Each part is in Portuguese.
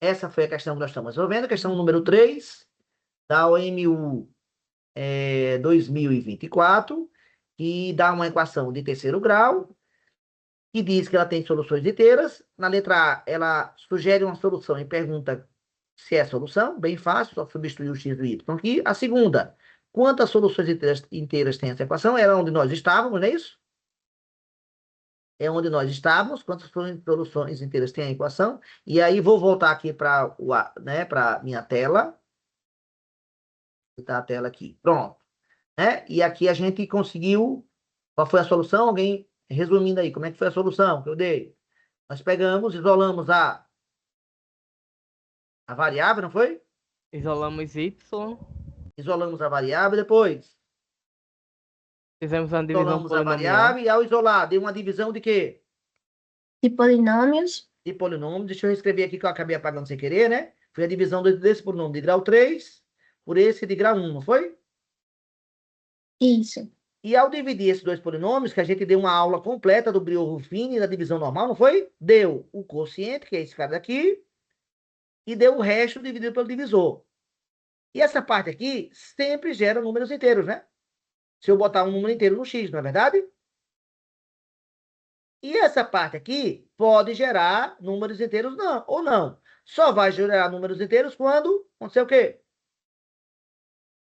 Essa foi a questão que nós estamos resolvendo. Questão número 3 da OMU 2024, que dá uma equação de terceiro grau, que diz que ela tem soluções inteiras. Na letra A, ela sugere uma solução e pergunta se é solução. Bem fácil, só substituir o x e o y aqui. A segunda, quantas soluções inteiras tem essa equação? Era onde nós estávamos, não é isso? É onde nós estávamos, quantas soluções inteiras tem a equação. E aí vou voltar aqui para né, para minha tela. Tá a tela aqui. Pronto. Né? E aqui a gente conseguiu. Qual foi a solução? Alguém resumindo aí, como é que foi a solução que eu dei? Nós pegamos, isolamos a variável, não foi? Isolamos y, Isolamos a variável, depois fizemos uma divisão isolamos a polinomial. variável e ao isolar, deu uma divisão de quê? De polinômios. De polinômio. Deixa eu escrever aqui que eu acabei apagando sem querer, né? Foi a divisão desse polinômio de grau 3 por esse de grau 1, não foi? Isso. E ao dividir esses dois polinômios, que a gente deu uma aula completa do Briot-Ruffini da divisão normal, não foi? Deu o quociente, que é esse cara daqui, e deu o resto dividido pelo divisor. E essa parte aqui sempre gera números inteiros, né? Se eu botar um número inteiro no x, não é verdade? E essa parte aqui pode gerar números inteiros não, ou não. Só vai gerar números inteiros quando acontecer o quê?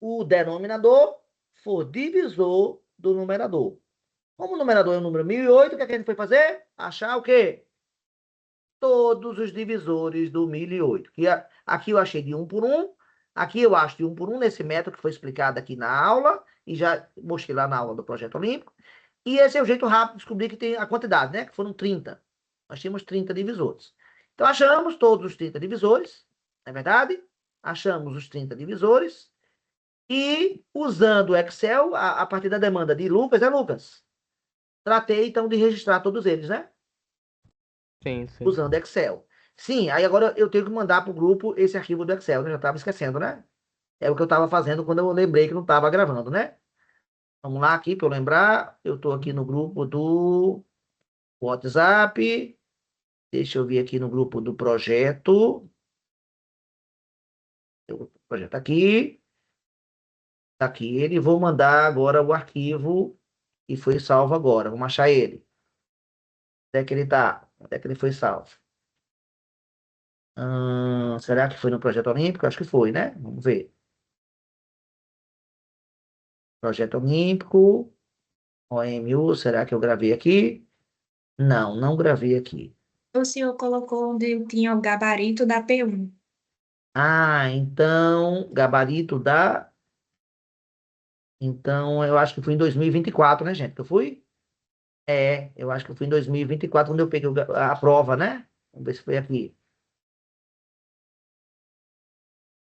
O denominador for divisor do numerador. Como o numerador é o número 1008, o que a gente foi fazer? Achar o quê? Todos os divisores do 1008. Aqui eu achei de 1 por 1. Aqui eu acho de 1 por 1 nesse método que foi explicado aqui na aula. E já mostrei lá na aula do Projeto Olímpico. E esse é o jeito rápido de descobrir que tem a quantidade, né? Que foram 30. Nós tínhamos 30 divisores. Então, achamos todos os 30 divisores. Não é verdade? Achamos os 30 divisores. E, usando o Excel, a partir da demanda de Lucas, Lucas? Tratei, então, de registrar todos eles, né? Sim, sim. Usando Excel. Sim, aí agora eu tenho que mandar para o grupo esse arquivo do Excel, né? Eu já estava esquecendo, né? É o que eu estava fazendo quando eu lembrei que não estava gravando, né? Vamos lá aqui para eu lembrar. Eu estou aqui no grupo do WhatsApp. Deixa eu vir aqui no grupo do projeto. O projeto aqui. Tá aqui ele. Vou mandar agora o arquivo que foi salvo agora. Vamos achar ele. Onde é que ele está? Onde é que ele foi salvo? Será que foi no Projeto Olímpico? Acho que foi, né? Vamos ver. Projeto Olímpico. OMU, será que eu gravei aqui? Não, não gravei aqui. O senhor colocou onde tinha o gabarito da P1. Ah, então, gabarito da. Então, eu acho que foi em 2024, né, gente? Que eu fui? Eu acho que foi em 2024 quando eu peguei a prova, né? Vamos ver se foi aqui.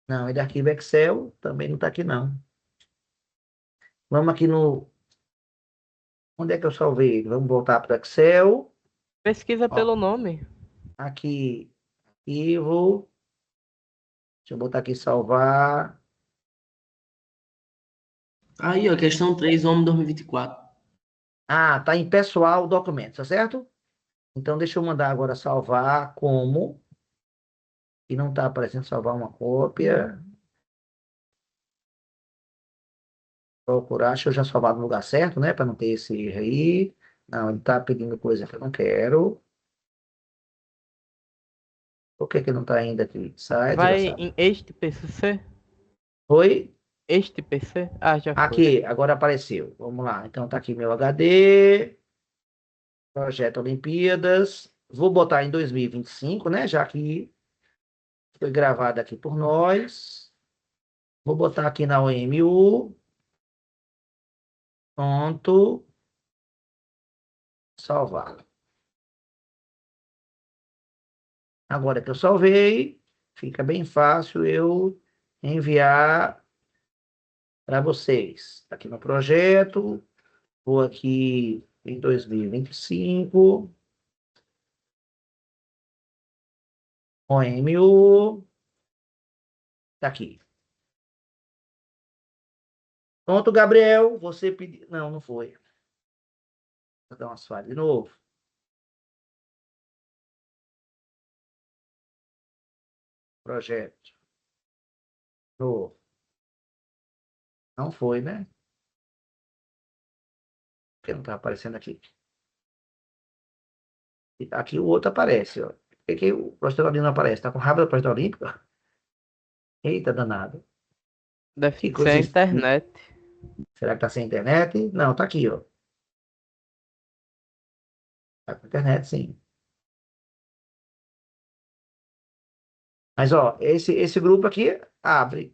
Não, é de arquivo Excel, também não está aqui, não. Vamos aqui no. Onde é que eu salvei ele? Vamos voltar para o Excel. Pesquisa Ó, pelo nome. aqui, arquivo. Deixa eu botar aqui salvar. Aí, ó, questão 3, homem 2024. Ah, tá em pessoal documentos, tá certo? Então, deixa eu mandar agora salvar como. E não está aparecendo salvar uma cópia. Procurar, deixa eu já salvar no lugar certo, né? Para não ter esse erro aí. Não, ele está pedindo coisa que eu não quero. Por que que não está ainda aqui? Sai, Vai desgraçado. em este PCC? Oi? Este PC? Ah, já foi. Aqui, agora apareceu. Vamos lá. Então tá aqui meu HD. Projeto Olimpíadas. Vou botar em 2025, né? Já que foi gravado aqui por nós. Vou botar aqui na OMU. Pronto. Salvar. Agora que eu salvei, fica bem fácil eu enviar para vocês. Aqui no projeto, vou aqui em 2025, OMU, tá aqui. Pronto, Gabriel, você pediu. Não, não foi. Vou dar umas falhas de novo. Projeto. Novo. Não foi, né? Porque não tá aparecendo aqui. Aqui o outro aparece, ó. Por que o projeto olímpico não aparece? Tá com raiva do projeto olímpico? Eita, danado. Deve Que ser coisa. a internet. Será que tá sem internet? Não, tá aqui, ó. Tá com internet, sim. Mas, ó, esse grupo aqui abre.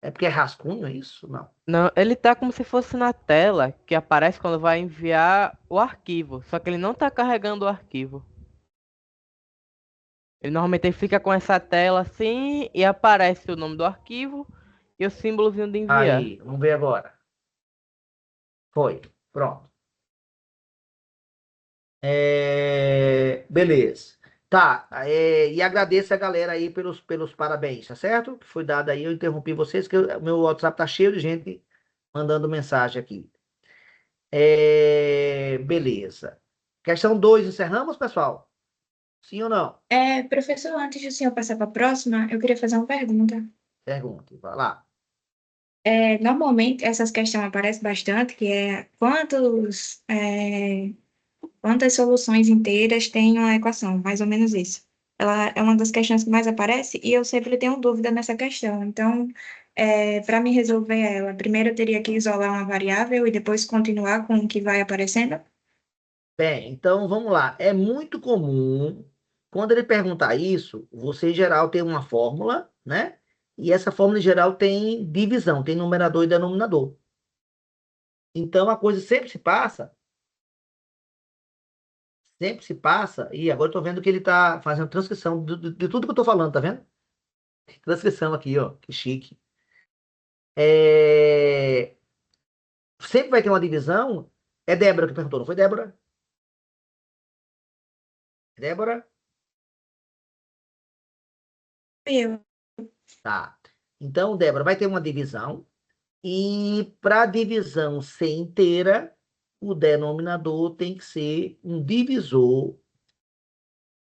É porque é rascunho, é isso? Não. Não, ele tá como se fosse na tela que aparece quando vai enviar o arquivo. Só que ele não tá carregando o arquivo. Ele normalmente fica com essa tela assim e aparece o nome do arquivo e o símbolozinho de enviar. Aí, vamos ver agora. Foi. Pronto. Beleza. Tá. E agradeço a galera aí pelos parabéns, tá certo? Que foi dado aí. Eu interrompi vocês, que o meu WhatsApp tá cheio de gente mandando mensagem aqui. Beleza. Questão 2, encerramos, pessoal? Sim ou não? Professor, antes de o senhor passar para a próxima, eu queria fazer uma pergunta. Pergunte. Vai lá. Normalmente, essas questões aparecem bastante, que é quantas soluções inteiras tem uma equação, mais ou menos isso. Ela é uma das questões que mais aparece e eu sempre tenho dúvida nessa questão. Então, para me resolver ela, primeiro eu teria que isolar uma variável e depois continuar com o que vai aparecendo? Bem, então vamos lá. É muito comum, quando ele perguntar isso, você em geral tem uma fórmula, né? E essa fórmula em geral tem divisão, tem numerador e denominador. Então a coisa sempre se passa, e agora eu tô vendo que ele tá fazendo transcrição de tudo que eu tô falando, tá vendo? Transcrição aqui, ó, que chique. É, Sempre vai ter uma divisão. É Débora que perguntou, não foi Débora? Débora? Eu. Tá. Então, Débora, vai ter uma divisão. E para a divisão ser inteira, o denominador tem que ser um divisor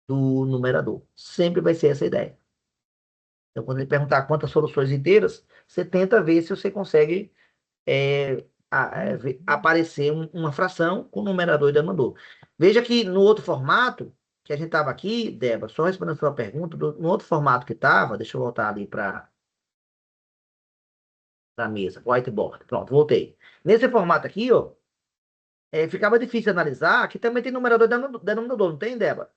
do numerador. Sempre vai ser essa a ideia. Então, quando ele perguntar quantas soluções inteiras, você tenta ver se você consegue aparecer uma fração com numerador e denominador. Veja que no outro formato que a gente estava aqui, Débora, só respondendo a sua pergunta, no outro formato que estava, deixa eu voltar ali para a mesa, whiteboard. Pronto, voltei. Nesse formato aqui, ó, ficava difícil analisar. Aqui também tem numerador e denominador, não tem, Débora?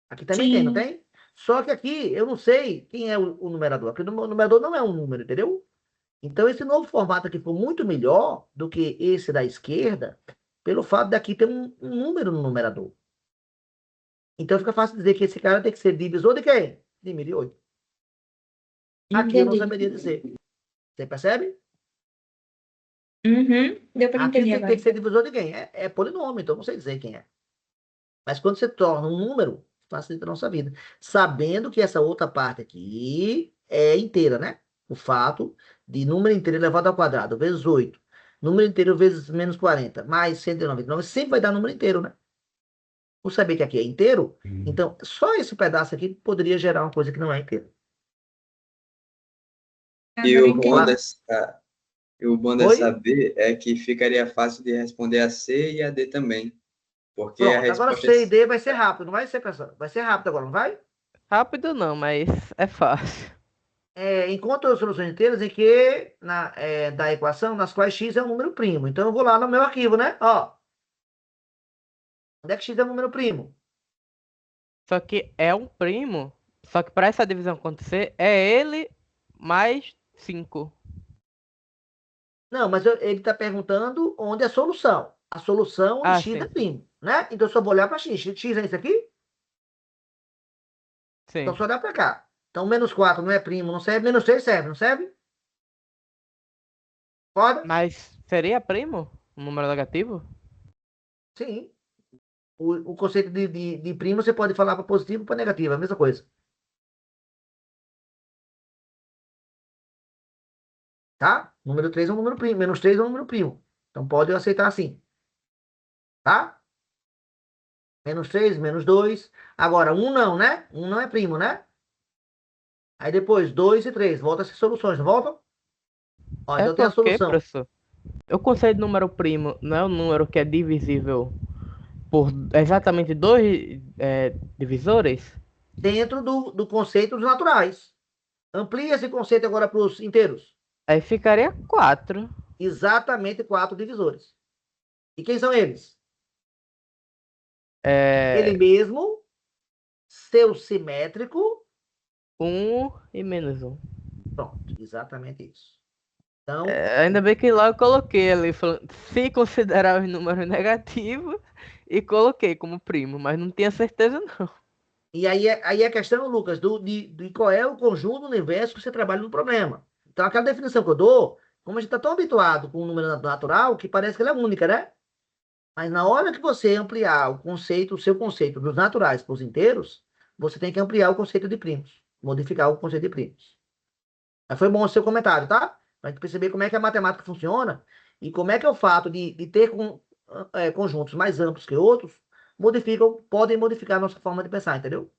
Aqui também tem, não Sim. tem? Só que aqui eu não sei quem é o numerador. Porque o numerador não é um número, entendeu? Então esse novo formato aqui foi muito melhor do que esse da esquerda, pelo fato daqui ter um número no numerador. Então fica fácil dizer que esse cara tem que ser divisor de quem? De 1008. Aqui eu não Entendi. saberia dizer. Você percebe? Uhum. Deu para Aqui entender tem que ter agora. que ser divisor de quem? É polinômio, então eu não sei dizer quem é. Mas quando você torna um número, facilita a nossa vida. Sabendo que essa outra parte aqui é inteira, né? O fato de número inteiro elevado ao quadrado vezes 8, número inteiro vezes menos 40, mais 199, sempre vai dar número inteiro, né? Por saber que aqui é inteiro, então só esse pedaço aqui poderia gerar uma coisa que não é inteira. E Agora eu o Vamos bom entendi. lá? dessa, e o bom Oi? dessa B é que ficaria fácil de responder a C e a D também, porque a Pronto, agora resposta C e D vai ser rápido, não vai ser, pessoal? Vai ser rápido agora, não vai? Rápido não, mas é fácil. Encontra soluções inteiras em que da equação nas quais x é um número primo. Então eu vou lá no meu arquivo, né? Ó, onde é que x é um número primo? Só que é um primo. Só que para essa divisão acontecer, é ele mais 5. Não, mas ele está perguntando onde é a solução. A solução onde Ah, x é sim, sim. primo, né? Então eu só vou olhar para x. X é isso aqui? Então Sim. só olhar para cá. Então menos 4 não é primo, não serve. Menos 3 serve, não serve? Pode? Mas seria primo? Um número negativo? Sim. O conceito de primo você pode falar para positivo ou para negativo, é a mesma coisa. Tá? Número 3 é um número primo. Menos 3 é um número primo. Então pode aceitar assim. Tá? Menos 3, menos 2. Agora, 1 não, né? 1 não é primo, né? Aí depois, 2 e 3. Volta a ser soluções, não voltam? Ó, É então tem a porque, solução. professor, o conceito de número primo não é um número que é divisível por exatamente dois divisores? Dentro do conceito dos naturais. Amplia esse conceito agora para os inteiros. Aí ficaria 4. Exatamente 4 divisores. E quem são eles? Ele É, mesmo, seu simétrico. 1 e menos 1. Pronto, exatamente isso. Então, Ainda bem que lá eu coloquei ali, falando, se considerar os números negativos, e coloquei como primo, mas não tinha certeza não. e aí a questão, Lucas, de qual é o conjunto do universo que você trabalha no problema. Então, aquela definição que eu dou, como a gente está tão habituado com o número natural, que parece que ela é única, né? Mas na hora que você ampliar o conceito, o seu conceito dos naturais para os inteiros, você tem que ampliar o conceito de primos, modificar o conceito de primos. Mas foi bom o seu comentário, tá? Para a gente perceber como é que a matemática funciona e como é que é o fato de ter conjuntos mais amplos que outros podem modificar a nossa forma de pensar, entendeu?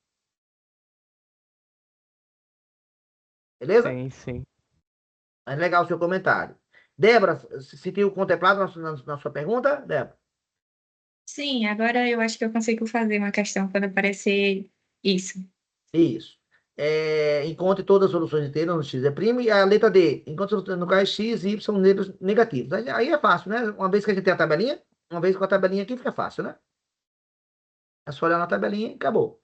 Beleza? Sim, sim. Mas legal o seu comentário. Débora, se sentiu contemplado na sua pergunta, Débora? Sim, agora eu acho que eu consigo fazer uma questão quando aparecer isso. Isso. Encontre todas as soluções inteiras no x é primo e a letra D. Encontre soluções no caso x e y negativos. Aí é fácil, né? Uma vez que a gente tem a tabelinha, uma vez com a tabelinha aqui fica fácil, né? É só olhar na tabelinha e acabou.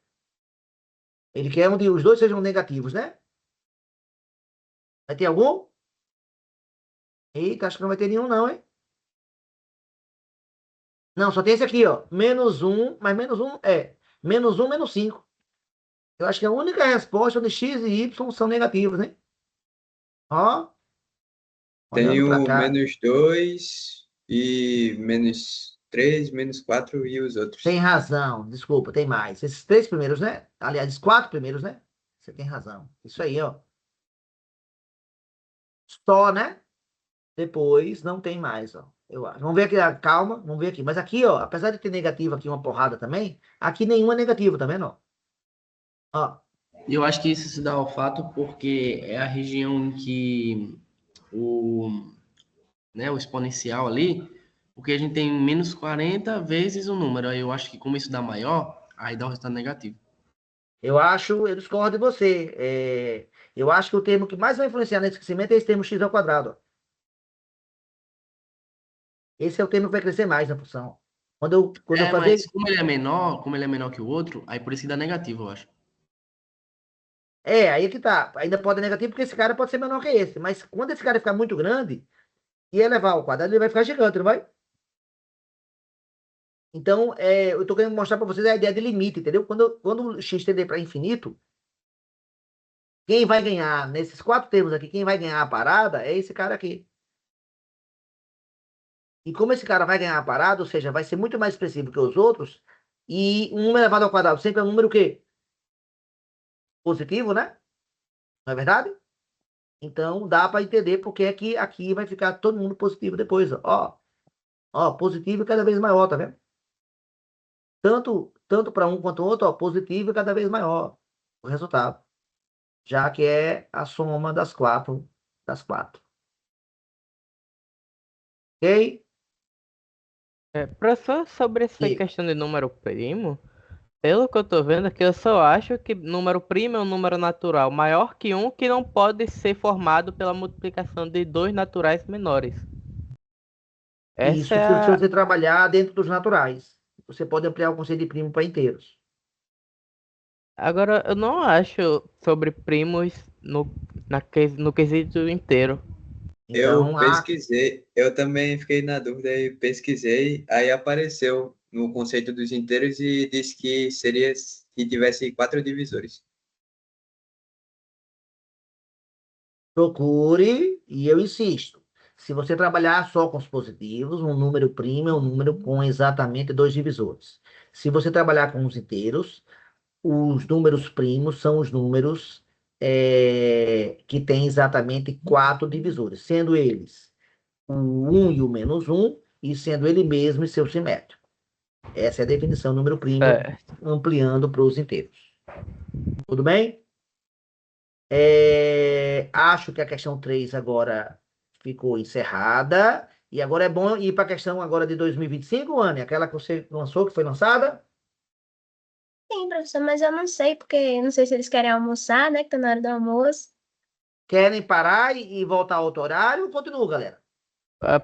Ele quer onde os dois sejam negativos, né? Vai ter algum? Eita, acho que não vai ter nenhum, não, hein? Não, só tem esse aqui, ó. Menos um, mas menos um é. Menos um, menos 5. Eu acho que é a única resposta onde x e y são negativos, né? Ó, Tem olhando para o cá. menos 2 e menos 3, menos 4 e os Tem outros. razão, desculpa, tem mais. Esses 3 primeiros, né? Aliás, os 4 primeiros, né? Você tem razão. Isso aí, ó. Só, né? Depois não tem mais, ó. Eu acho. Vamos ver aqui, calma, vamos ver aqui. Mas aqui, ó, apesar de ter negativo aqui, uma porrada também, aqui nenhuma é negativo, tá vendo? Ó, E eu acho que isso se dá ao fato porque é a região em que o, né, o exponencial ali, porque a gente tem menos 40 vezes o número. Aí eu acho que como isso dá maior, aí dá o resultado negativo. eu discordo de você. Eu acho que o termo que mais vai influenciar nesse crescimento é esse termo x ao quadrado, ó. Esse é o termo que vai crescer mais na função. Quando eu É, mas fazer. como ele é menor que o outro, aí por isso que dá negativo, eu acho. Aí é que tá. Ainda pode ser negativo, porque esse cara pode ser menor que esse. Mas quando esse cara ficar muito grande e elevar ao quadrado, ele vai ficar gigante, não vai? Então, eu tô querendo mostrar para vocês a ideia de limite, entendeu? Quando o x tender para infinito, quem vai ganhar, nesses 4 termos aqui, quem vai ganhar a parada é esse cara aqui. E como esse cara vai ganhar a parada, ou seja, vai ser muito mais expressivo que os outros, e um número elevado ao quadrado sempre é um número o quê? Positivo, né? Não é verdade? Então, dá para entender porque é que aqui vai ficar todo mundo positivo depois, ó. Ó, positivo e cada vez maior, tá vendo? Tanto para um quanto o outro, ó, positivo e cada vez maior o resultado. Já que é a soma das quatro. Ok? Professor, sobre essa Diga. questão de número primo, pelo que eu tô vendo aqui, eu só acho que número primo é um número natural maior que um que não pode ser formado pela multiplicação de dois naturais menores. Essa Isso é se a... você trabalhar dentro dos naturais. Você pode ampliar o conceito de primo para inteiros. Agora, eu não acho sobre primos no quesito inteiro. Eu Então, pesquisei, eu também fiquei na dúvida e pesquisei, aí apareceu no conceito dos inteiros e disse que seria se tivesse 4 divisores. procure, e eu insisto, se você trabalhar só com os positivos, um número primo é um número com exatamente 2 divisores. Se você trabalhar com os inteiros, os números primos são os números que têm exatamente 4 divisores, sendo eles o 1 e o menos 1, e sendo ele mesmo e seu simétrico. Essa é a definição, número primo, Certo. ampliando para os inteiros. Tudo bem? Acho que a questão 3 agora ficou encerrada. E agora é bom ir para a questão agora de 2025, Anne, aquela que você lançou, que foi lançada. Sim, professor, mas eu não sei, porque eu não sei se eles querem almoçar, né? Que tá na hora do almoço. Querem parar e voltar ao outro horário? Continua, galera.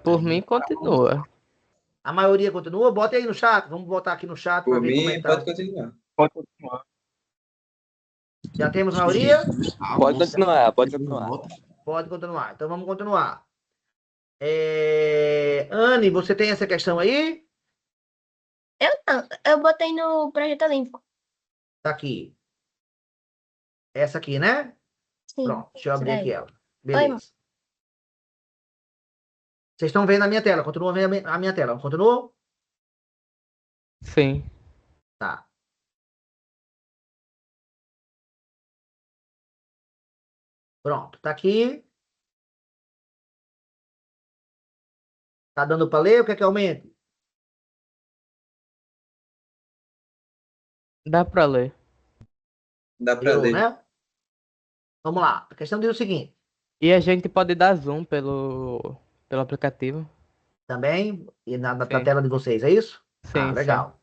Por mim, continua. A maioria continua? Bota aí no chat. Vamos botar aqui no chat para Por ver como é mim, que tá. pode continuar. Pode continuar. Já temos maioria? Pode continuar, pode continuar. Pode continuar. Então vamos continuar. Anne, você tem essa questão aí? Eu não, eu botei no Projeto Olímpico. Tá aqui. Essa aqui, né? Sim. Pronto, deixa eu abrir daí. aqui ela. Beleza. Vocês estão vendo a minha tela? Continua vendo a minha tela? Continua? Sim. Tá. Pronto, tá aqui. Tá dando para ler? O que é que aumente? Dá pra ler. Dá para Deu, ler. né? Vamos lá. A questão diz o seguinte. E a gente pode dar zoom pelo aplicativo. Também, e na Sim. tela de vocês, é isso? Sim, legal.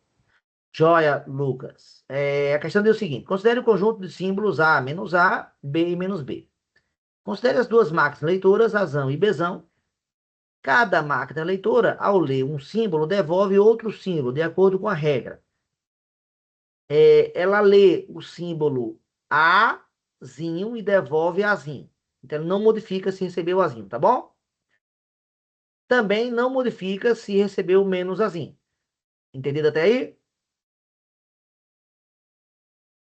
Joia, Lucas. A questão diz o seguinte. Considere o conjunto de símbolos A menos A, B e menos B. Considere as duas máquinas leitoras, Azão e Bezão. Cada máquina leitora, ao ler um símbolo, devolve outro símbolo, de acordo com a regra. Ela lê o símbolo Azinho e devolve Azinho. Então, ela não modifica se recebeu Azinho, tá bom? Também não modifica se recebeu menos Azinho. Entendido até aí?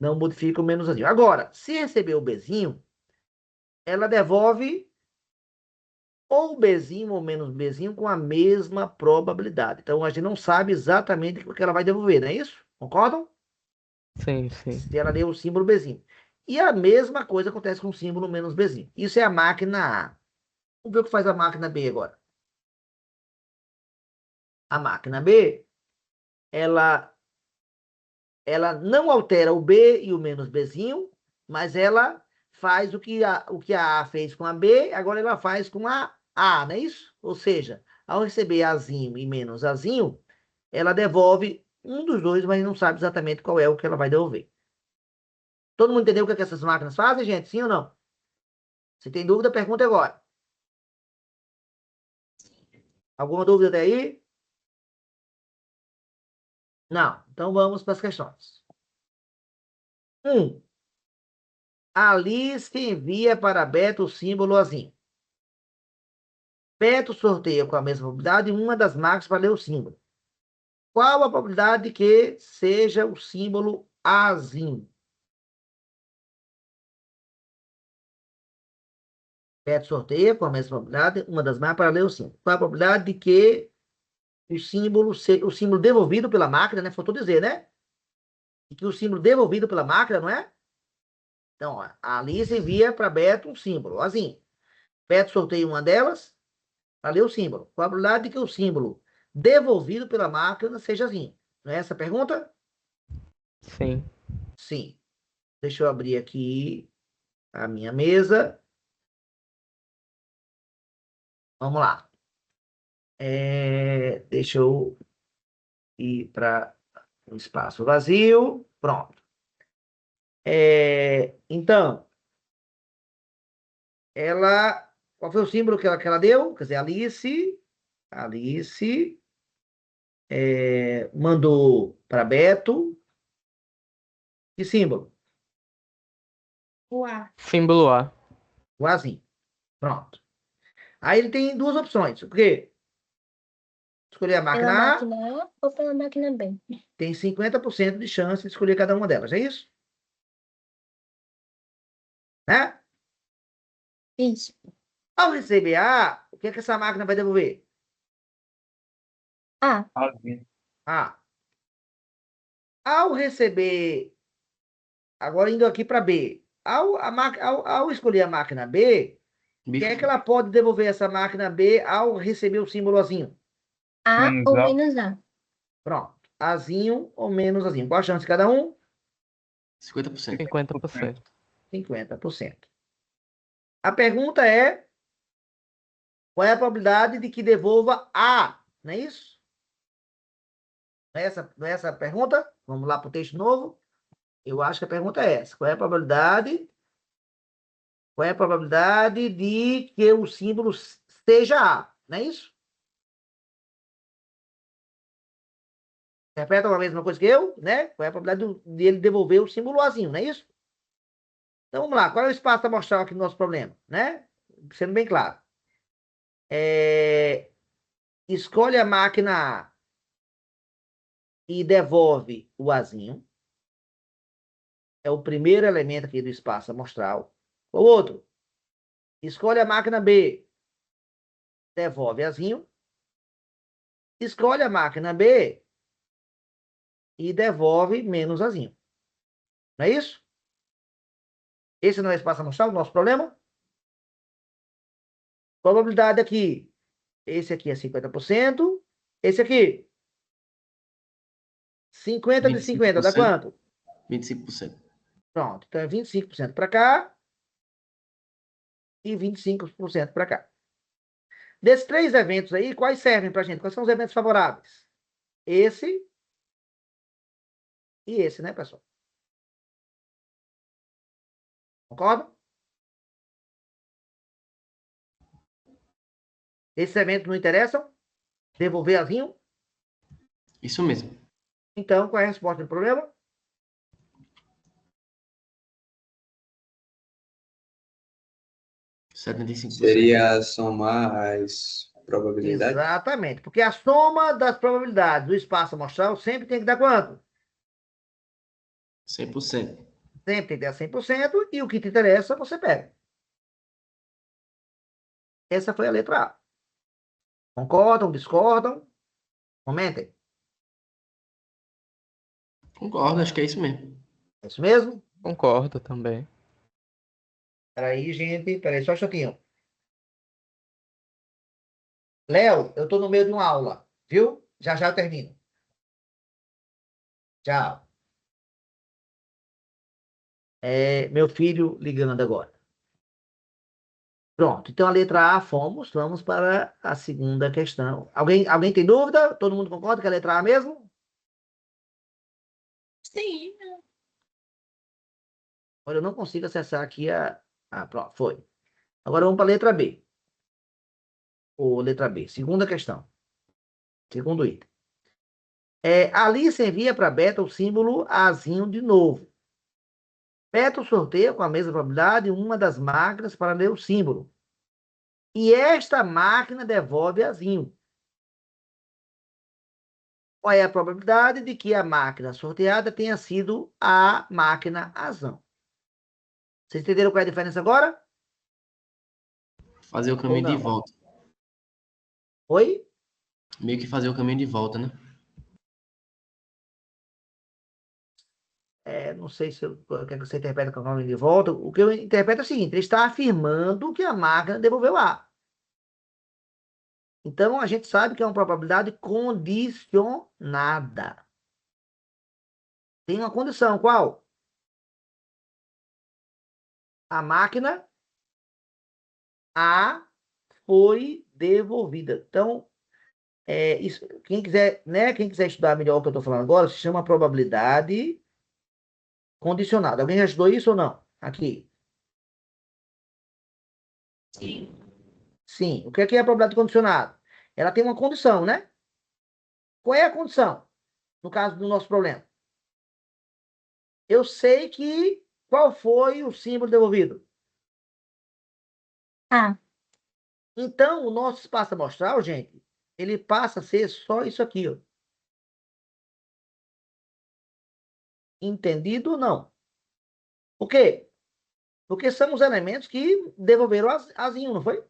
Não modifica o menos Azinho. Agora, se recebeu o Bzinho, ela devolve ou Bzinho ou menos Bzinho com a mesma probabilidade. Então, a gente não sabe exatamente o que ela vai devolver, não é isso? Concordam? Sim, sim. Se ela deu o símbolo Bzinho. E a mesma coisa acontece com o símbolo menos Bzinho. Isso é a máquina A. Vamos ver o que faz a máquina B agora. A máquina B, ela não altera o B e o menos Bzinho, mas ela faz o que a A fez com a B, agora ela faz com a A, não é isso? Ou seja, ao receber Azinho e menos Azinho, ela devolve um dos dois, mas não sabe exatamente qual é o que ela vai devolver. Todo mundo entendeu o que essas máquinas fazem, gente? Sim ou não? Se tem dúvida, pergunta agora. Alguma dúvida até aí? Não. Então vamos para as questões. 1. Alice envia para Beto o símbolo Azinho. Beto sorteia com a mesma probabilidade uma das máquinas para ler o símbolo. Qual a probabilidade de que seja o símbolo Azinho? Beto sorteia com a mesma probabilidade uma das máquinas para ler o símbolo. Qual a probabilidade de que o símbolo devolvido pela máquina, né? Faltou dizer, né? De que o símbolo devolvido pela máquina, não é? Então, ó, a Alice envia para Beto um símbolo, assim. Beto sorteia uma delas para ler o símbolo. Qual a probabilidade de que o símbolo devolvido pela máquina seja assim? Não é essa a pergunta? Sim. Sim. Deixa eu abrir aqui a minha mesa. Vamos lá. Deixa eu ir para um espaço vazio. Pronto. Então, qual foi o símbolo que ela deu? Quer dizer, Alice mandou para Beto. Que símbolo? O A. Símbolo A. O Azinho. Pronto. Aí ele tem duas opções. O quê? Escolher a Pela máquina A, máquina A ou pela máquina B? tem 50% de chance de escolher cada uma delas. É isso? Né? Isso. Ao receber A, o que é que essa máquina vai devolver? A. Azinho. A. Ao receber, agora indo aqui para B, ao escolher a máquina B, o que é que ela pode devolver essa máquina B ao receber o símbolozinho? A Menos ou A. menos A? Pronto. Azinho ou menos azinho. Qual a chance de cada um? 50%. 50%. 50%. A pergunta é: qual é a probabilidade de que devolva A? Não é isso? Não é essa a pergunta? Vamos lá para o texto novo. Eu acho que a pergunta é essa. Qual é a probabilidade? Qual é a probabilidade de que o símbolo seja A? Não é isso? Interpreta a mesma coisa que eu, né? Qual é a probabilidade de ele devolver o símbolo Azinho, não é isso? Então vamos lá. Qual é o espaço amostral aqui do nosso problema, né? Sendo bem claro. Escolhe a máquina A e devolve o Azinho. É o primeiro elemento aqui do espaço amostral. O outro. Escolhe a máquina B. Devolve Azinho. Escolhe a máquina B e devolve menos Azinho. Não é isso? Esse não é o espaço amostral do nosso problema? Probabilidade aqui. Esse aqui é 50%. Esse aqui. 50 de 50 dá 25%. quanto? 25%. Pronto. Então é 25% para cá e 25% para cá. Desses três eventos aí, quais servem para a gente? Quais são os eventos favoráveis? Esse e esse, né, pessoal? Concorda? Esses eventos não interessam? Devolver Azinho? Isso mesmo. Então, qual é a resposta do problema? Seria somar as probabilidades? Exatamente. Porque a soma das probabilidades do espaço amostral sempre tem que dar quanto? 100%. Sempre tem que dar 100%. E o que te interessa, você pega. Essa foi a letra A. Concordam? Discordam? Comentem. Concordo, acho que é isso mesmo. É isso mesmo? Concordo também. Peraí, gente. Peraí, só um instantinho. Léo, eu tô no meio de uma aula, viu? Já já eu termino. Tchau. Meu filho ligando agora. Pronto. Então, a letra A fomos. Vamos para a segunda questão. Alguém tem dúvida? Todo mundo concorda que é a letra A mesmo? Sim. Olha, eu não consigo acessar aqui pronto, foi. Agora vamos para a letra B. Ou letra B. Segunda questão. Segundo item. Alice envia para Beta o símbolo Azinho de novo. Beta sorteia com a mesma probabilidade uma das máquinas para ler o símbolo. E esta máquina devolve Azinho. Qual é a probabilidade de que a máquina sorteada tenha sido a máquina Azão? Vocês entenderam qual é a diferença agora? Fazer o caminho de volta. Oi? Meio que fazer o caminho de volta, né? Não sei se o que é que você interpreta com o caminho de volta. O que eu interpreto é o seguinte: ele está afirmando que a máquina devolveu A. Então, a gente sabe que é uma probabilidade condicionada. Tem uma condição, qual? A máquina A foi devolvida. Então, isso, quem quiser estudar melhor o que eu estou falando agora, se chama probabilidade condicionada. Alguém já estudou isso ou não? Aqui. Sim. Sim. O que é a probabilidade condicionada? Ela tem uma condição, né? Qual é a condição? No caso do nosso problema. Eu sei que qual foi o símbolo devolvido. Ah, Então, o nosso espaço amostral, gente, ele passa a ser só isso aqui, ó. Entendido ou não? Por quê? Porque são os elementos que devolveram Azinho, não foi?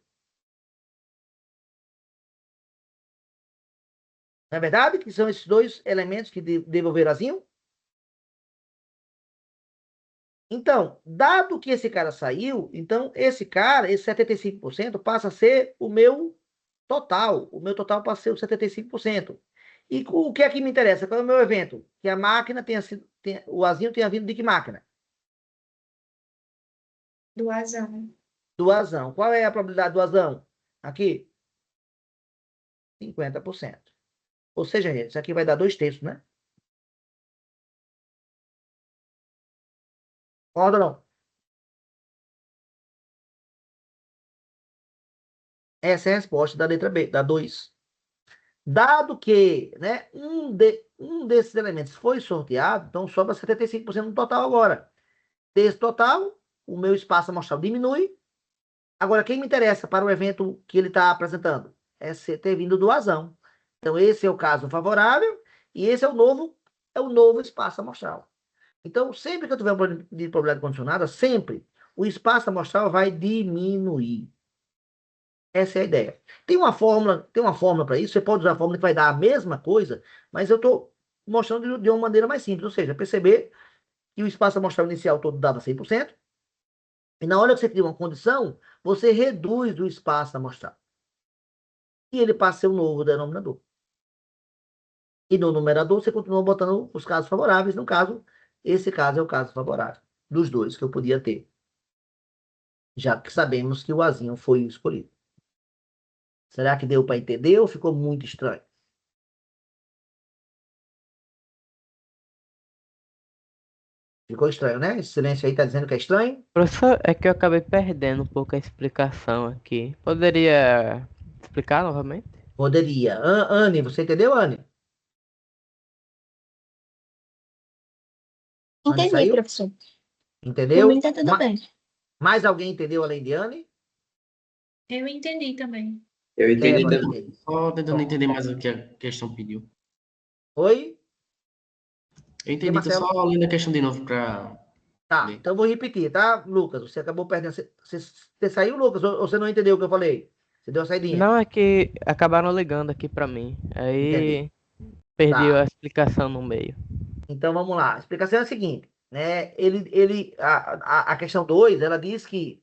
Não é verdade que são esses dois elementos que devolveram Azinho? Então, dado que esse cara saiu, então esse cara, esse 75%, passa a ser o meu total. O meu total passa a ser o 75%. E o que é que me interessa? Qual é o meu evento? Que a máquina o azinho tenha vindo de que máquina? Do azão. Do azão. Qual é a probabilidade do azão? Aqui? 50%. Ou seja, gente, isso aqui vai dar 2/3, né? Concorda ou não? Essa é a resposta da letra B, da 2. Dado que, né, um desses elementos foi sorteado, então sobra 75% no total agora. Desse total, o meu espaço amostral diminui. Agora, quem me interessa para o evento que ele está apresentando? É ter vindo do azão. Então, esse é o caso favorável e esse é o novo espaço amostral. Então, sempre que eu tiver um problema de probabilidade condicionada, sempre o espaço amostral vai diminuir. Essa é a ideia. Tem uma fórmula para isso. Você pode usar a fórmula que vai dar a mesma coisa, mas eu estou mostrando de uma maneira mais simples. Ou seja, perceber que o espaço amostral inicial todo dava 100%. E na hora que você cria uma condição, você reduz o espaço amostral. E ele passa a ser o novo denominador. E no numerador, você continua botando os casos favoráveis. No caso, esse caso é o caso favorável dos dois que eu podia ter. Já que sabemos que o azinho foi o escolhido. Será que deu para entender ou ficou muito estranho? Ficou estranho, né? Esse silêncio aí está dizendo que é estranho? Professor, é que eu acabei perdendo um pouco a explicação aqui. Poderia explicar novamente? Poderia. Anne, você entendeu, Anne? Anne Entendi, saiu? professor. Por Entendeu? mim tá tudo bem. Mais alguém entendeu além de Anne? Eu entendi também. Eu entendi Débora também. entende. Só tentando entender mais o que a questão pediu. Oi? Eu entendi, tô Marcelo? só lendo a questão de novo para Tá, ler. então eu vou repetir, tá, Lucas? Você acabou perdendo. Você saiu, Lucas, ou você não entendeu o que eu falei? Você deu uma saidinha? Não, é que acabaram ligando aqui pra mim. Entendi. Aí perdi Tá. a explicação no meio. Então vamos lá. A explicação é a seguinte, né? A questão 2, ela diz que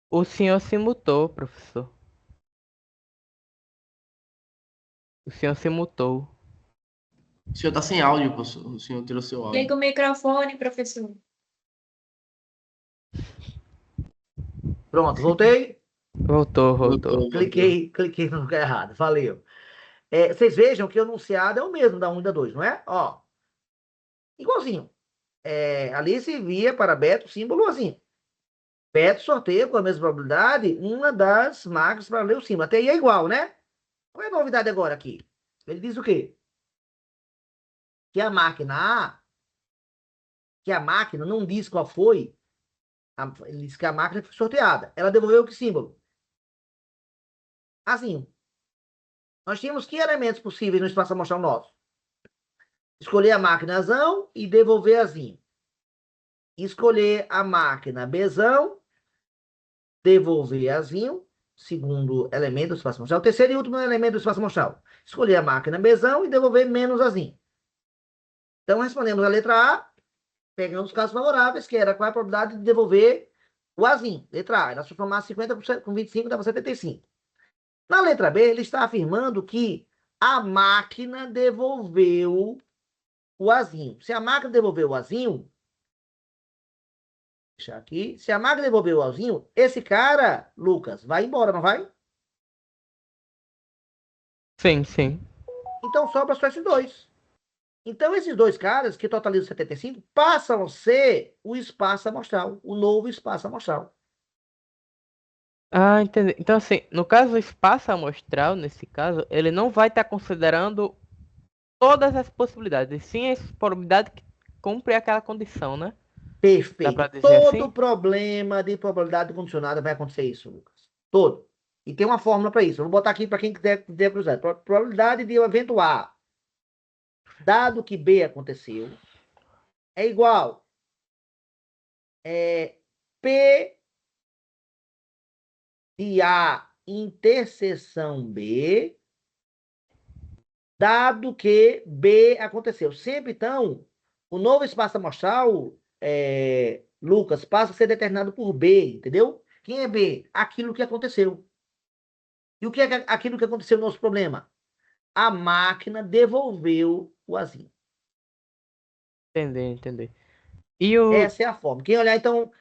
O senhor se mutou, professor. O senhor se mutou. O senhor tá sem áudio, professor. O senhor tirou seu áudio. Liga o microfone, professor. pronto, voltei. Voltou. Cliquei no lugar errado. Valeu. Vocês vejam que o enunciado é o mesmo da 1 e da 2, não é? Ó, igualzinho. Alice via para Beto, símbolo assim. Beto sorteia com a mesma probabilidade uma das máquinas para ler o símbolo. Até aí é igual, né? Qual é a novidade agora aqui? Ele diz o quê? Que a máquina não diz qual foi. Ele diz que a máquina foi sorteada. Ela devolveu que símbolo? Assim. Nós tínhamos que elementos possíveis no espaço amostral nosso? Escolher a máquina azão e devolver azinho. Escolher a máquina Bzão, devolver azinho, segundo elemento do espaço amostral. O terceiro e último elemento do espaço amostral. Escolher a máquina Bzão e devolver menos azinho. Então, respondemos a letra A, pegando os casos favoráveis, que era qual a probabilidade de devolver o azinho. Letra A, era se formar 50% com 25, dava 75. Na letra B, ele está afirmando que a máquina devolveu o azinho. Se a máquina devolveu o azinho, deixar aqui. Se a máquina devolveu o azinho, esse cara, Lucas, vai embora, não vai? Sim. Então sobra só esses dois. Então esses dois caras, que totalizam 75, passam a ser o espaço amostral, o novo espaço amostral. Ah, entendi. Então, assim, no caso, o espaço amostral, nesse caso, ele não vai estar considerando todas as possibilidades, e sim a probabilidade que cumpre aquela condição, né? Dá Perfeito. pra dizer Todo assim? problema de probabilidade condicionada vai acontecer isso, Lucas. Todo. E tem uma fórmula para isso. Eu vou botar aqui para quem quiser cruzar. Probabilidade de o evento A, dado que B aconteceu, é igual P de A interseção B, dado que B aconteceu. Sempre, então, o novo espaço amostral Lucas, passa a ser determinado por B, entendeu? Quem é B? Aquilo que aconteceu. E o que é aquilo que aconteceu no nosso problema? A máquina devolveu o azinho. Entendi. E o. Essa é a forma. Quem olhar, então,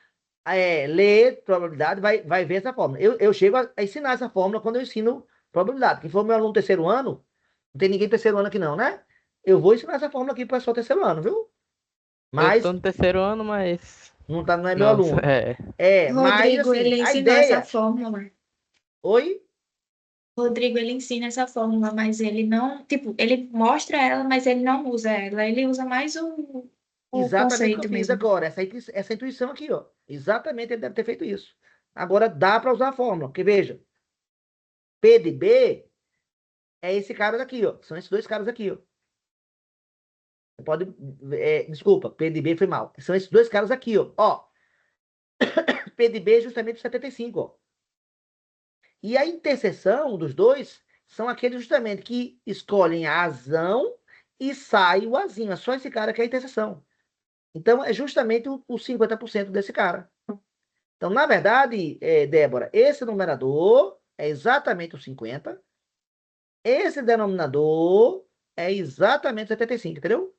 ler probabilidade, vai ver essa fórmula. Eu chego a ensinar essa fórmula quando eu ensino probabilidade. Quem for meu aluno terceiro ano, não tem ninguém terceiro ano aqui não, né? Eu vou ensinar essa fórmula aqui para o pessoal terceiro ano, viu? Eu tô Mas no terceiro ano, mas. não é meu Não, aluno. Mas Rodrigo, assim, ele a ensinou essa ideia. fórmula. Oi? Rodrigo, ele ensina essa fórmula, mas ele não, tipo, ele mostra ela, mas ele não usa ela. Ele usa mais o Exatamente o que eu conceito fiz mesmo. agora. Essa intuição aqui, ó. Exatamente ele deve ter feito isso. Agora dá para usar a fórmula, porque veja, P de B é esse cara daqui, ó. São esses dois caras aqui, ó. Você pode. Desculpa, P de B foi mal. São esses dois caras aqui, ó. Ó, P de B é justamente o 75, ó. E a interseção dos dois são aqueles justamente que escolhem a azão e sai o azinho. É só esse cara que é a interseção. Então, é justamente o 50% desse cara. Então, na verdade, Débora, esse numerador é exatamente o 50. Esse denominador é exatamente o 75, entendeu?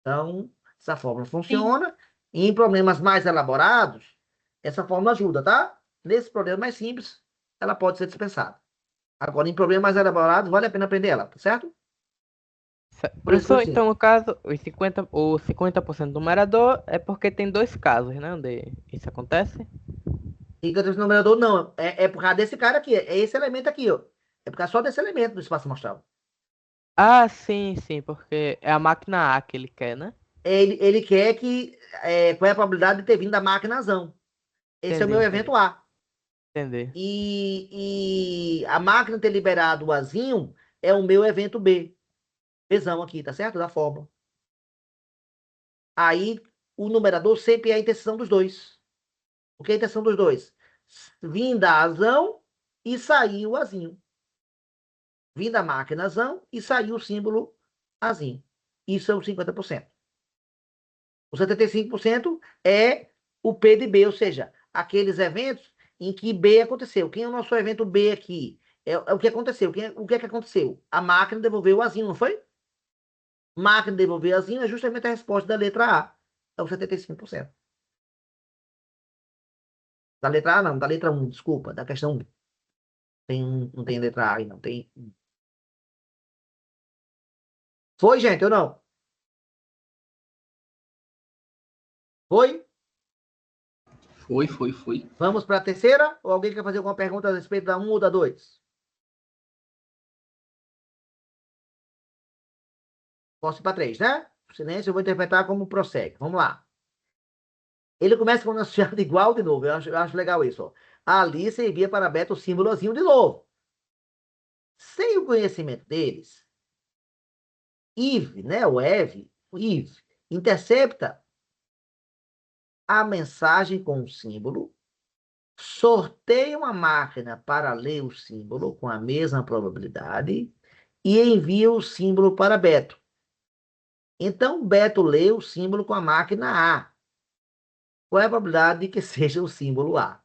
Então, essa fórmula Sim. funciona. E em problemas mais elaborados, essa fórmula ajuda, tá? Nesse problema mais simples, ela pode ser dispensada. Agora, em problemas mais elaborados, vale a pena aprender ela, tá certo? Por isso que eu Professor, ensino. então no caso, o 50% do numerador é porque tem dois casos, né? Onde isso acontece? E que esse numerador não, é por causa desse cara aqui, é esse elemento aqui, ó. É por causa só desse elemento do espaço amostral. Ah, sim, porque é a máquina A que ele quer, né? Ele quer que, qual é a probabilidade de ter vindo da máquinazão. Esse é o meu Entendi. evento A. Entendi. E a máquina ter liberado o Azinho é o meu evento B. Bzão aqui, tá certo? Da fórmula. Aí, o numerador sempre é a interseção dos dois. O que é a interseção dos dois? Vinda a azão e sair o azinho. Vinda a máquinazão e sair o símbolo azinho. Isso é o 50%. O 75% é o P de B, ou seja, aqueles eventos em que B aconteceu. Quem é o nosso evento B aqui? É o que aconteceu. O que é que aconteceu? A máquina devolveu o azinho, não foi? Máquina devolver azinho é justamente a resposta da letra A. É o 75%. Da letra A, não, da letra 1, desculpa, da questão 1. Não tem letra A aí, não tem. Foi, gente, ou não? Foi? Foi. Vamos para a terceira? Ou alguém quer fazer alguma pergunta a respeito da 1 ou da 2? Posso ir para 3, né? Silêncio, eu vou interpretar como prossegue. Vamos lá. Ele começa com um associado igual de novo. Eu acho legal isso. Ó. Alice envia para Beto o símbolozinho de novo. Sem o conhecimento deles, Eve, né? O Eve, intercepta a mensagem com o símbolo, sorteia uma máquina para ler o símbolo com a mesma probabilidade e envia o símbolo para Beto. Então, Beto lê o símbolo com a máquina A. Qual é a probabilidade de que seja o símbolo A?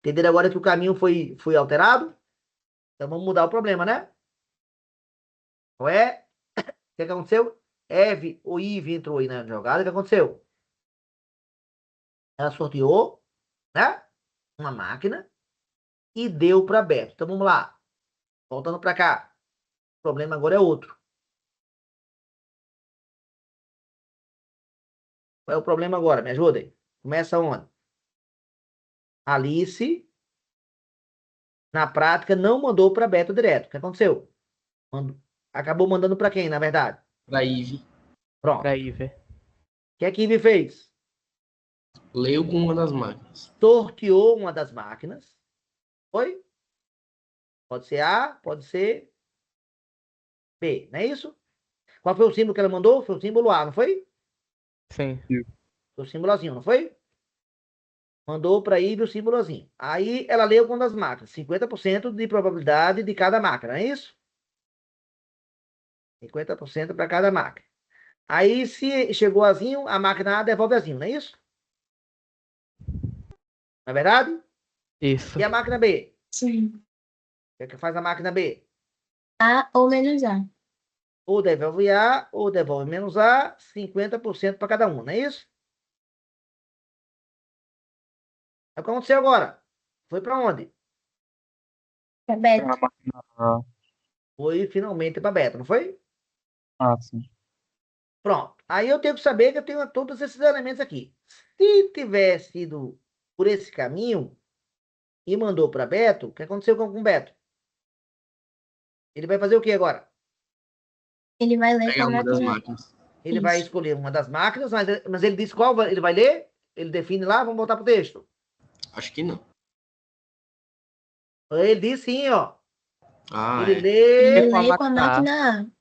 Entenderam agora que o caminho foi alterado? Então, vamos mudar o problema, né? Qual é? O que aconteceu? Eve ou Ive entrou aí na jogada. O que aconteceu? Ela sorteou, né? Uma máquina e deu para Beto. Então, vamos lá. Voltando para cá. O problema agora é outro. Qual é o problema agora? Me ajudem. Começa onde? Alice, na prática, não mandou para Beto direto. O que aconteceu? Acabou mandando para quem, na verdade? Pra Ive. Pronto. Pra ir ver. O que a Eve fez? Leu com uma das máquinas. Sorteou uma das máquinas. Foi? Pode ser A, pode ser B, não é isso? Qual foi o símbolo que ela mandou? Foi o símbolo A, não foi? Sim. Foi o símbolozinho, não foi? Mandou para Ive o símbolozinho. Aí ela leu com uma das máquinas. 50% de probabilidade de cada máquina, não é isso? 50% para cada máquina. Aí, se chegou azinho, a máquina A devolve azinho, não é isso? Não é verdade? Isso. E a máquina B? Sim. O que faz a máquina B? A ou menos A. Ou devolve A, ou devolve menos A, 50% para cada um, não é isso? É o que aconteceu agora. Foi para onde? Pra Beto. A máquina A. Foi finalmente para beta, não foi? Ah, sim. Pronto. Aí eu tenho que saber que eu tenho todos esses elementos aqui. Se tivesse ido por esse caminho e mandou para Beto, o que aconteceu com o Beto? Ele vai fazer o que agora? Ele vai ler com Pegar a uma das máquina. máquinas. Ele vai Isso. escolher uma das máquinas, mas ele diz qual ele vai ler? Ele define lá, vamos voltar para o texto. Acho que não. Ele diz sim, ó. Ah, Ele é. lê. Ele com a lê com a máquina A. máquina A.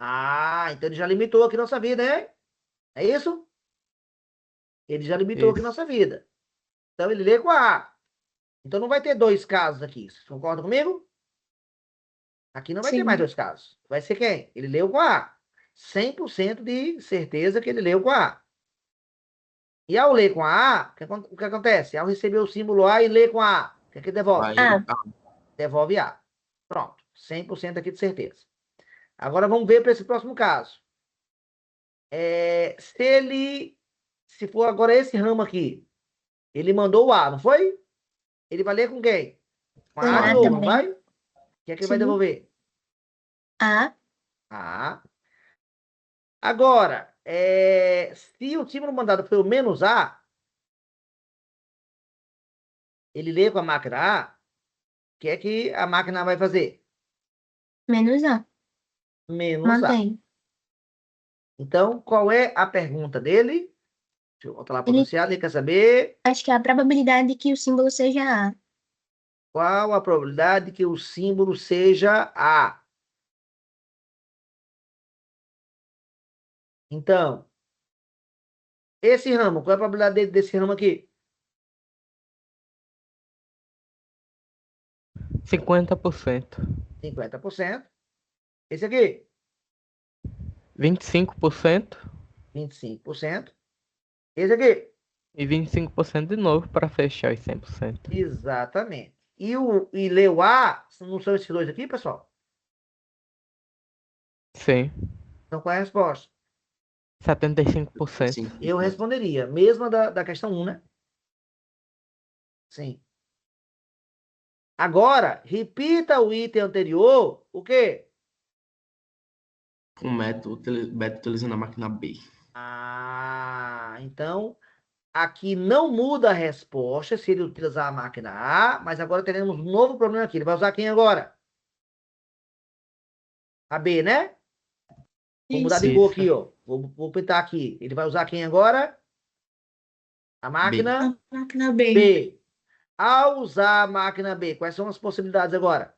Ah, então ele já limitou aqui nossa vida, né? É isso? Ele já limitou aqui Isso. nossa vida. Então ele lê com a A. Então não vai ter dois casos aqui. Vocês concordam comigo? Aqui não vai ter mais Sim. dois casos. Vai ser quem? Ele leu com a A. 100% de certeza que ele leu com a A. E ao ler com a A, o que acontece? Ao receber o símbolo A e ler com a A, o que é que devolve? Vai. Ah. Devolve A. Pronto. 100% aqui de certeza. Agora vamos ver para esse próximo caso. Se for agora esse ramo aqui, ele mandou o A, não foi? Ele vai ler com quem? Com Com a A de A novo, não também. vai? O que é que ele vai Sim. devolver? A. A. Agora, se o símbolo mandado foi o menos A, ele lê com a máquina A, o que é que a máquina vai fazer? Menos A. Menos A. Mantém. Então, qual é a pergunta dele? Deixa eu voltar lá para o Ele, enunciado. Ele quer saber acho que é a probabilidade de que o símbolo seja A. qual a probabilidade que o símbolo seja A. Então, esse ramo, qual é a probabilidade desse ramo aqui? 50%. 50%. Esse aqui, 25%. 25%. Esse aqui, E 25% de novo para fechar os 100%. exatamente. E ler o A, não são esses dois aqui, pessoal? Sim. Então, qual é a resposta? 75%. Sim. Eu responderia, mesma da questão 1, né? Sim. Agora, repita o item anterior, o quê? Com o Beto utilizando a máquina B. Ah, então, aqui não muda a resposta se ele utilizar a máquina A, mas agora teremos um novo problema aqui. Ele vai usar quem agora? A B, né? Vou mudar de cor Isso. aqui, ó. Vou pintar aqui. Ele vai usar quem agora? A máquina A máquina B. B. Ao usar a máquina B, quais são as possibilidades agora?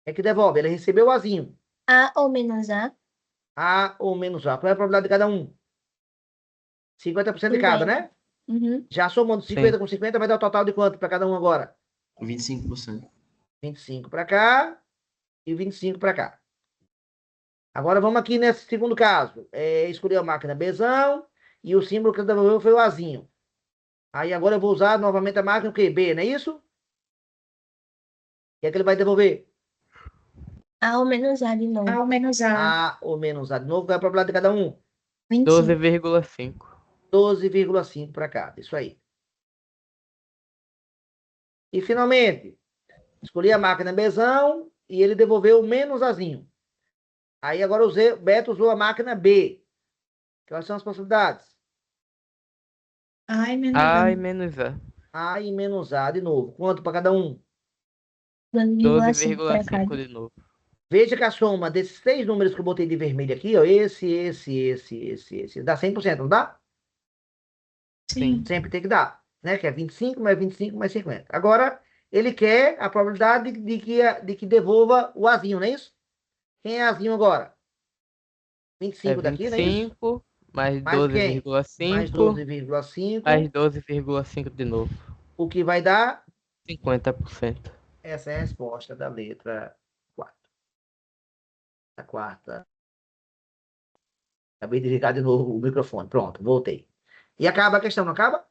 É que devolve. Ele recebeu o Azinho. A ou menos A. A ou menos A. Qual é a probabilidade de cada um? 50% de cada, 50. né? Uhum. Já somando 50 com 50, vai dar o total de quanto para cada um agora? 25%. 25 para cá e 25 para cá. Agora vamos aqui nesse segundo caso. Escolher a máquina Bzão e o símbolo que ele devolveu foi o Azinho. Aí agora eu vou usar novamente a máquina o quê? B, não é isso? O que é que ele vai devolver? A ou menos A de novo. A ou menos A. A ou menos A de novo. Qual é a probabilidade de cada um? 25. 12,5. 12,5 para cá. Isso aí. E finalmente, escolhi a máquina Bzão e ele devolveu o menos Azinho. Aí agora o Beto usou a máquina B. Quais são as possibilidades? A e menos A A. e menos A. A e menos A de novo. Quanto para cada um? 12,5 para cada. 12,5 de novo. Veja que a soma desses 6 números que eu botei de vermelho aqui, ó, esse, dá 100%, não dá? Sim. Sempre tem que dar, né? Que é 25 mais 25 mais 50. Agora, ele quer a probabilidade de que devolva o Azinho, não é isso? Quem é Azinho agora? É 25 daqui, não é isso? 25 mais Mais quem? Mais 12,5 12,5. mais 12,5 de novo. O que vai dar? 50%. Essa é a resposta da letra 4. A quarta Acabei de ligar de novo o microfone. Pronto, voltei. E acaba a questão, não acaba?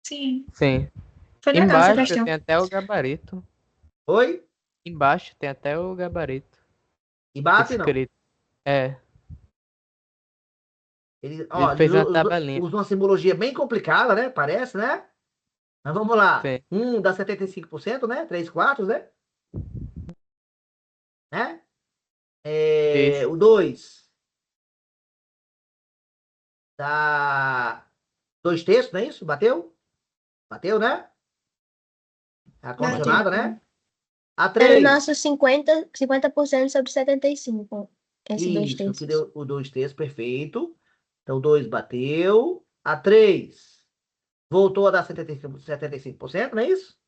Sim. Sim. Foi legal essa Embaixo questão. tem até o gabarito. Oi? Embaixo tem até o gabarito E bate, não? escrito. É, Ele, ele ó, ele fez uma tabelinha. usa uma simbologia bem complicada, né? Parece, né? Mas vamos lá. Sim. Dá 75%, né? 3 quartos, né? Né? Isso. O 2 dá 2 terços, não é isso? Bateu? Bateu, né? A Bateu. condicionada, né? A Era o 3 nosso 50% sobre 75. Esse dois isso, que terços. deu o 2 terços, perfeito. Então, 2 bateu. A 3 voltou a dar 75%, não é isso?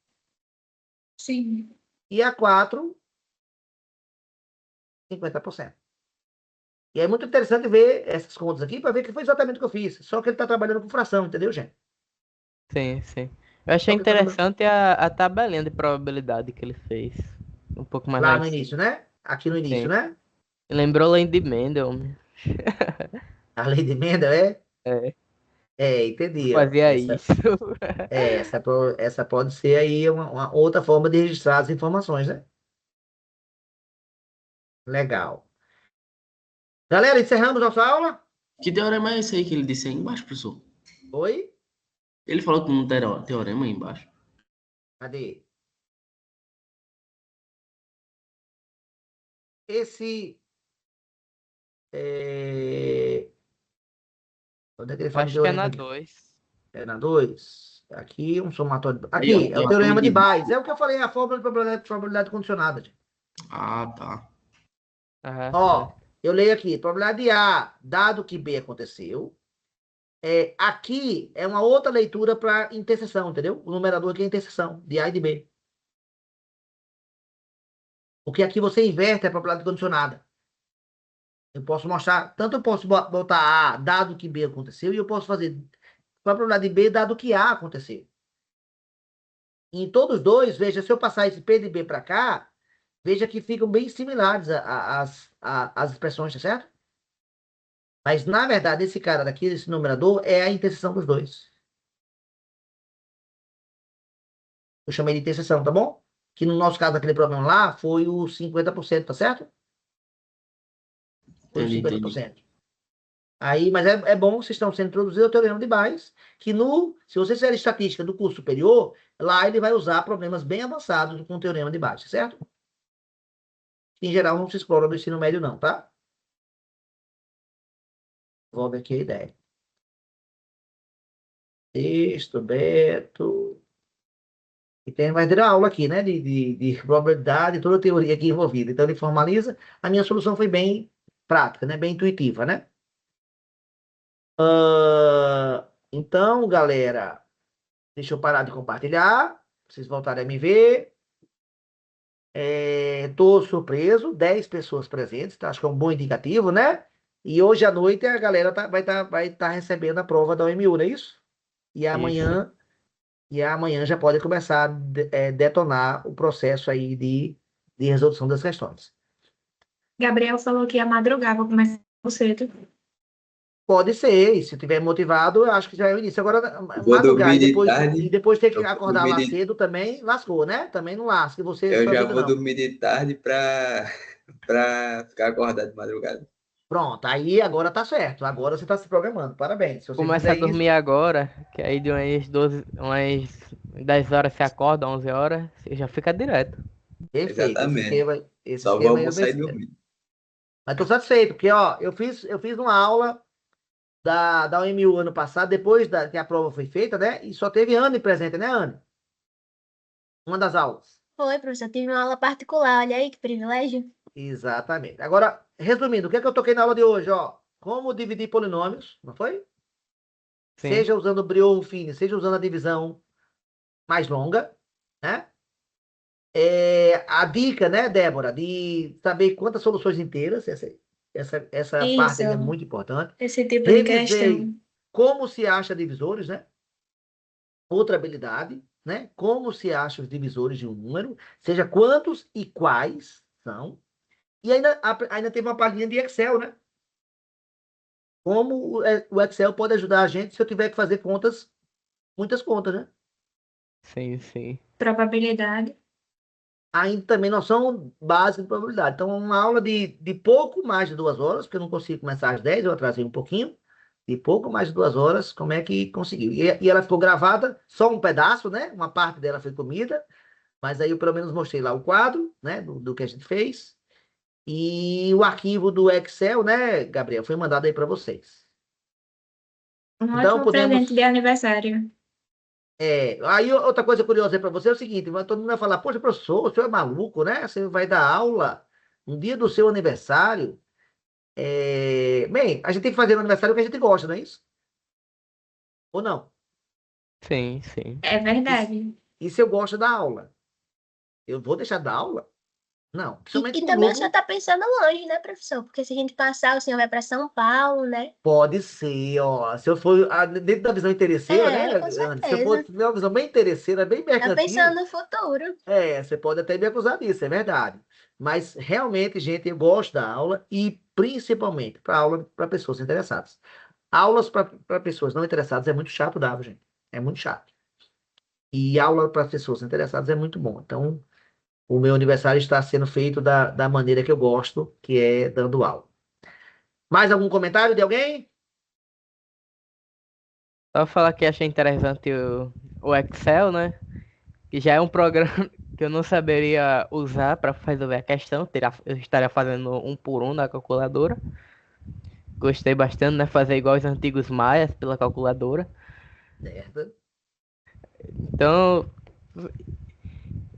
Sim. E a 4, 50%. E é muito interessante ver essas contas aqui para ver que foi exatamente o que eu fiz. Só que ele está trabalhando com fração, entendeu, gente? Sim, sim. Eu achei Só que ele tá trabalhando interessante a tabelinha de probabilidade que ele fez. Um pouco mais lá lá em no cima. início, né? Aqui no início, Sim. né? Lembrou Lane de Mendel. A lei de Mendel é? É, Entendi, ó. fazia isso. Essa pode ser aí uma outra forma de registrar as informações, né? Legal. Galera, encerramos nossa aula? Que teorema é esse aí que ele disse aí embaixo, professor? Oi? Ele falou que não tem teorema aí embaixo. Cadê? Esse. Onde é que ele Eu fala de acho que é teorema na aqui? 2. É na 2. Aqui, um somatório. Aí, ó, Aqui, é o tem a forma teorema de de... Bayes. É o que eu falei, a fórmula de probabilidade condicionada, gente. Ah, tá. Ah, Ó, certo. eu leio aqui. Probabilidade A, dado que B aconteceu. Aqui é uma outra leitura para interseção, entendeu? O numerador aqui é interseção, de A e de B. Porque aqui você inverte a probabilidade condicionada. Eu posso mostrar, tanto eu posso botar A, dado que B aconteceu, e eu posso fazer probabilidade de B, dado que A aconteceu. Em todos os dois, veja, se eu passar esse P de B para cá, veja que ficam bem similares as expressões, tá certo? Mas, na verdade, esse cara daqui, esse numerador, é a interseção dos dois. Eu chamei de interseção, tá bom? Que no nosso caso, daquele problema lá, foi o 50%, tá certo? Foi os Entendi, entendi. 50%. Aí, mas é bom que vocês estão sendo introduzidos ao teorema de Bayes, que se você fizer estatística do curso superior, lá ele vai usar problemas bem avançados com o teorema de Bayes, certo? Que, em geral, não se explora no ensino médio, não, tá? Volta aqui a ideia. Texto, Beto. E tem mais de aula aqui, né? De probabilidade, toda a teoria aqui envolvida. Então, ele formaliza. A minha solução foi bem prática, né? Bem intuitiva, né? Então, galera, deixa eu parar de compartilhar. Vocês voltarem a me ver. Tô surpreso, 10 pessoas presentes, tá? Acho que é um bom indicativo, né? E hoje à noite a galera vai tá recebendo a prova da OMU, não é isso? E Isso. amanhã já pode começar a detonar o processo aí de resolução das questões. Gabriel falou que ia madrugar, vou começar cedo. Pode ser, e se tiver motivado, eu acho que já é o início. Agora, Vou madrugar dormir e de depois, tarde. ter que Eu vou acordar dormir lá de, cedo também, lascou, né? Também não lasca você, eu sua já vida, vou não. dormir de tarde para ficar acordado de madrugada. Pronto, aí agora tá certo. Agora você tá se programando. Parabéns. Se você Começa a fizer isso, dormir agora, que aí de umas 12, umas 10 horas você acorda, 11 horas, você já fica direto. perfeito. Esse Exatamente. esquema, esse Só vou esquema aí eu almoçar e dei. dormir. Mas tô satisfeito, porque, ó, eu fiz uma aula da OMU ano passado, depois que a prova foi feita, né? E só teve Anne presente, né, Anne? Uma das aulas. Foi, professor, tive uma aula particular, olha aí que privilégio. Exatamente. Agora, resumindo, o que é que eu toquei na aula de hoje, ó? Como dividir polinômios, não foi? Sim. Seja usando o Briot-Fine, seja usando a divisão mais longa, né? A dica, né, Débora, de saber quantas soluções inteiras, essa parte Isso, aí é muito importante. esse tipo de Revisei questão. como se acha divisores, né? Outra habilidade, né? Como se acha os divisores de um número, seja quantos e quais são. E ainda teve uma palhinha de Excel, né? como o Excel pode ajudar a gente se eu tiver que fazer contas, muitas contas, né? Sim, sim. Probabilidade. Ainda também noção básica de probabilidade. Então, uma aula de pouco mais de 2 horas, porque eu não consigo começar às 10, eu atrasei um pouquinho. De pouco mais de 2 horas, como é que conseguiu? E ela ficou gravada, só um pedaço, né? Uma parte dela foi comida, mas aí eu pelo menos mostrei lá o quadro, né? Do que a gente fez. E o arquivo do Excel, né, Gabriel, foi mandado aí para vocês. Um Então, ótimo presente de podemos. aniversário. Aí outra coisa curiosa aí para você é o seguinte: todo mundo vai falar, poxa, professor, o senhor é maluco, né? Você vai dar aula no dia do seu aniversário. Bem, a gente tem que fazer no aniversário o que a gente gosta, não é isso? Ou não? Sim, sim. É verdade. E se eu gosto da aula? Eu vou deixar da aula? Não, principalmente E com um também o senhor grupo. está pensando longe, né, professor? Porque se a gente passar, o senhor vai para São Paulo, né? Pode ser, ó. Se eu for dentro da visão interesseira, né, É, com Andy? Se eu for certeza. tiver uma visão bem interesseira, bem Tá pensando mercantil, no futuro. você pode até me acusar disso, é verdade. Mas realmente, gente, eu gosto da aula e principalmente para aula para pessoas interessadas. Aulas para pessoas não interessadas é muito chato dar, gente. É muito chato. E aula para pessoas interessadas é muito bom. Então, o meu aniversário está sendo feito da maneira que eu gosto, que é dando aula. Mais algum comentário de alguém? Só falar que achei interessante o Excel, né? Que já é um programa que eu não saberia usar para resolver a questão. Eu estaria fazendo um por um na calculadora. Gostei bastante, né? Fazer igual os antigos maias pela calculadora. Certo. Então,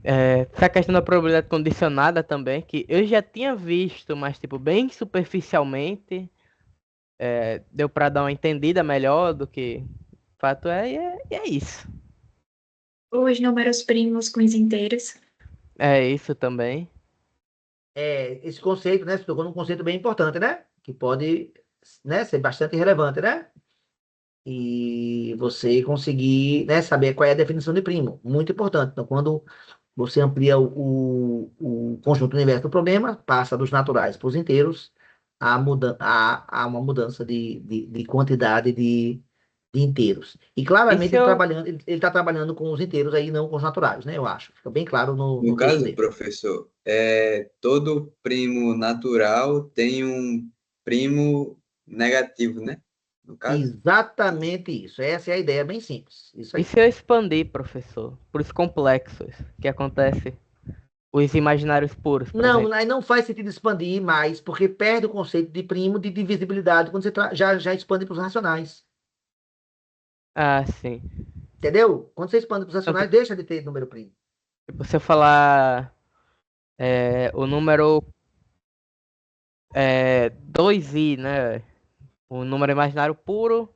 essa questão da probabilidade condicionada também, que eu já tinha visto, mas tipo, bem superficialmente, deu para dar uma entendida melhor do que o fato é, e é isso. Os números primos com os inteiros. É isso também. Esse conceito, né? Você tocou num conceito bem importante, né? Que pode, né, ser bastante relevante, né? E você conseguir, né, saber qual é a definição de primo. Muito importante. Então, quando você amplia o conjunto universo do problema, passa dos naturais para os inteiros, há uma mudança de quantidade de inteiros. E E claramente se eu. ele está trabalhando com os inteiros aí, não com os naturais, né? Eu acho. Fica bem claro No no texto caso, dele. professor, todo primo natural tem um primo negativo, né? No caso, Exatamente isso. Essa é a ideia, bem simples. Isso E aí. se eu expandir, professor, por os complexos que acontece, os imaginários puros, por Não, exemplo. aí não faz sentido expandir mais, porque perde o conceito de primo de divisibilidade quando você já expande para os racionais. Ah, sim. Entendeu? Quando você expande para os Então, racionais, deixa de ter número primo. tipo, se eu falar o número 2i, né? O número imaginário puro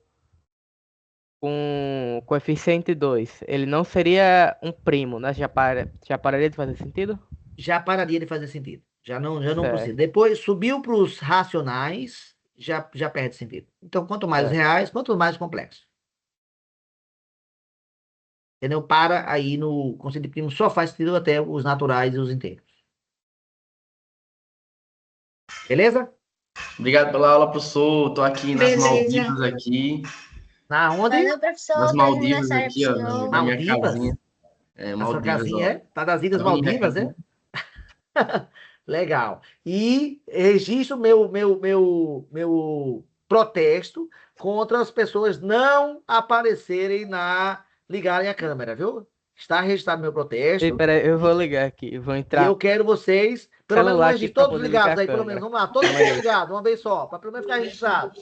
com coeficiente 2, ele não seria um primo, né? Já pararia de fazer sentido? Já pararia de fazer sentido. Já não precisa. Certo, Depois subiu para os racionais, já perde sentido. Então, quanto mais os certo. reais, quanto mais complexo. Entendeu? Para aí no conceito de primo, só faz sentido até os naturais e os inteiros. Beleza? Obrigado pela aula, professor. Tô aqui nas Beleza. Maldivas aqui. Na onde? Valeu, Nas professor. Feliz Maldivas aniversário pro aqui, ó, senhor. na minha casinha. Maldivas? A sua Maldivas, casinha ó. é? Tá das Ilhas A minha Maldivas, é? casinha. Legal. E registro meu protesto contra as pessoas não aparecerem ligarem a câmera, viu? Está registrado meu E protesto peraí, eu vou e, ligar aqui. Vou e eu entrar quero vocês, no pelo menos um celular aqui registro, pra todos poder ligar ligados a aí, pelo menos. câmera. Vamos lá, todo Calma mundo aí. ligado, uma vez só, para pelo menos ficar registrado.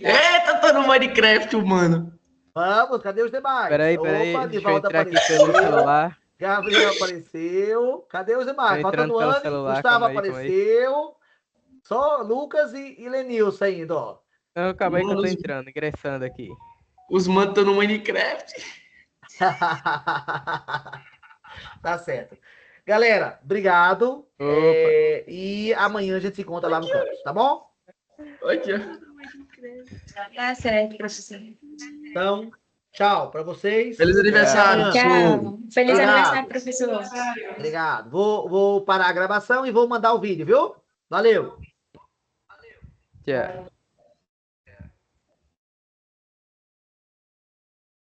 Eita, tô no Minecraft, mano. Vamos, cadê os demais? Peraí, Opa, deixa eu Divaldo entrar aqui pelo apareceu. celular. Gabriel apareceu. Cadê os Tô demais? entrando Faltando pelo Anne, celular, Gustavo calma aí. apareceu. Só Lucas e Lenilson ainda, ó. Não, calma aí que eu Mano, tô os, entrando, ingressando aqui. os manos estão no Minecraft. Tá certo. Galera, obrigado. Opa, E amanhã a gente se encontra lá no campus, tá bom? Aqui, ó. Tá certo, professor. Então, tchau para vocês. Feliz Até aniversário, amanhã. professor. Tchau. Feliz aniversário, Obrigado. professor. Obrigado. Vou parar a gravação e vou mandar o vídeo, viu? Valeu. tchau.